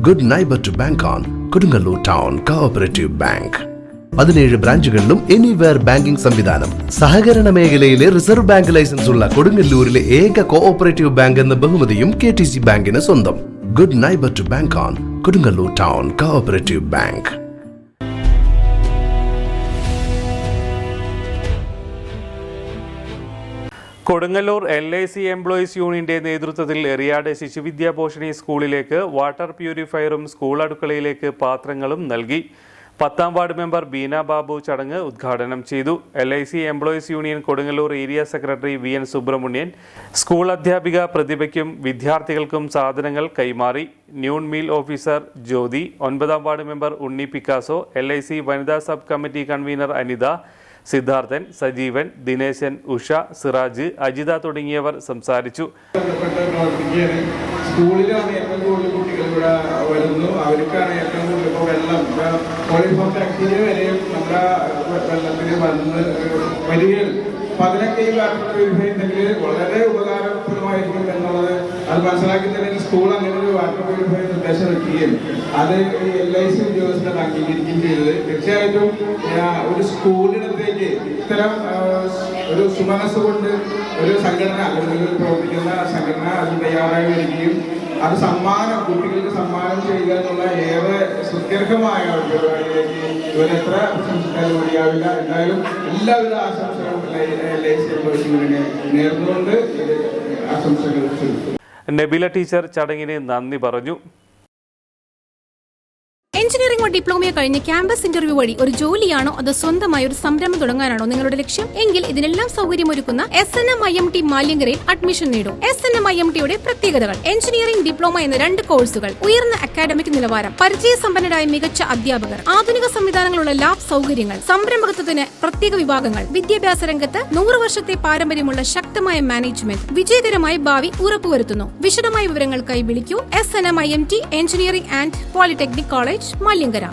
Good neighbour to bank on Kodungallur town cooperative bank. 17 ബ്രാഞ്ചുകളിലും anywhere banking സംവിധാനം. സഹകരണ മേഖലയിലെ റിസർവ് ബാങ്ക് ലൈസൻസ് ഉള്ള കൊടുങ്ങല്ലൂരിലെ ഏക കോഓപ്പറേറ്റീവ് ബാങ്ക് എന്ന ബഹുമതിയും KTC ബാങ്കിന് സ്വന്തം. Good neighbour to bank on Kodungallur town cooperative bank. Kodungallur LIC employees യൂണിയന്റെ നേതൃത്വത്തിൽ എറിയാട് ശിശുവിദ്യാപോഷണി സ്കൂളിലേക്ക് വാട്ടർ പ്യൂരിഫയറും സ്കൂൾ അടുക്കളയിലേക്ക് പാത്രങ്ങളും നൽകി. 10ാം വാർഡ് മെമ്പർ ബീന ബാബു ചടങ്ങ് ഉദ്ഘാടനം ചെയ്തു. LIC employees union Kodungallur area secretary VN Subrahmanyan school അധ്യാപിക പ്രതിഭയ്ക്കും വിദ്യാർത്ഥികൾക്കും സാധനങ്ങൾ കൈമാറി. ന്യൂൺ മീൽ ഓഫീസർ ജ്യോതി, 9ാം ward member Unni Picasso, LIC വനിതാ sub committee convener Anitha, Siddharthan, Sajeevan, Dineshan, Usha, Siraj, Ajitha തുടങ്ങിയവർ സംസാരിച്ചു. സ്കൂളിലാണ് ഏറ്റവും കൂടുതൽ കുട്ടികൾ ഇവിടെ വരുന്നു. അവർക്കാണ് ഏറ്റവും കൂടുതൽ ഇപ്പോൾ വെള്ളം പോളിഫോം ബാക്ടീരിയ വരെയും നമ്മുടെ വെള്ളത്തിൽ വന്ന് വരികയാണ്. അപ്പം അതിനൊക്കെ ഈ വാട്ടർ പ്യൂരിഫൈ ഉണ്ടെങ്കിൽ വളരെ ഉപകാരപ്രദമായിരിക്കും എന്നുള്ളത് അത് മനസ്സിലാക്കി തന്നെ സ്കൂൾ അങ്ങനെ ഒരു വാട്ടർ പ്യൂരിഫൈ നിർദ്ദേശം വെക്കുകയും അത് LIC ഉദ്യോഗസ്ഥരെ അംഗീകരിക്കുകയും ചെയ്തത്. തീർച്ചയായിട്ടും ഒരു സ്കൂളിനത്തേക്ക് ഇത്തരം ഒരു സുമനസ്സുകൊണ്ട് ഒരു സംഘടന പ്രവർത്തിക്കുന്ന സംഘടന അത് തയ്യാറായി വരികയും അത് കുട്ടികൾക്ക് സമ്മാനം ചെയ്യുക എന്നുള്ള ഏറെ സുദീർഘമായ ഒരു പരിപാടിയിലേക്ക് ഇവരെത്ര പ്രശംസിച്ചാലും മതിയാവില്ല. എന്തായാലും എല്ലാവിധ ആശംസകളും LIC എംപ്ലോയീസിന് നേർന്നുകൊണ്ട് ആശംസകൾ ചൊല്ലുന്നു. നബില ടീച്ചർ ചടങ്ങിന് നന്ദി പറഞ്ഞു. എഞ്ചിനീയറിംഗോ ഡിപ്ലോമയോ കഴിഞ്ഞ് ക്യാമ്പസ് ഇന്റർവ്യൂ വഴി ഒരു ജോലിയാണോ അതോ സ്വന്തമായി ഒരു സംരംഭം തുടങ്ങാനാണോ നിങ്ങളുടെ ലക്ഷ്യം? എങ്കിൽ ഇതിനെല്ലാം സൗകര്യമൊരുക്കുന്ന SNM-IMT മാലിയങ്കരയിൽ അഡ്മിഷൻ നേടും. SNM-IMTയുടെ പ്രത്യേകതകൾ: എഞ്ചിനീയറിംഗ് ഡിപ്ലോമ എന്ന 2 കോഴ്സുകൾ, ഉയർന്ന അക്കാഡമിക് നിലവാരം, പരിചയസമ്പന്നരായ മികച്ച അധ്യാപകർ, ആധുനിക സംവിധാനങ്ങളുള്ള ലാബ് സൗകര്യങ്ങൾ, സംരംഭകത്വത്തിന് പ്രത്യേക വിഭാഗങ്ങൾ, വിദ്യാഭ്യാസ രംഗത്ത് 100 വർഷത്തെ പാരമ്പര്യമുള്ള ശക്തമായ മാനേജ്മെന്റ്, വിജയകരമായ ഭാവി ഉറപ്പുവരുത്തുന്നു. വിശദമായ വിവരങ്ങൾക്കായി വിളിക്കൂ. SNM-IMT engineering and polytechnic college, Maliankara.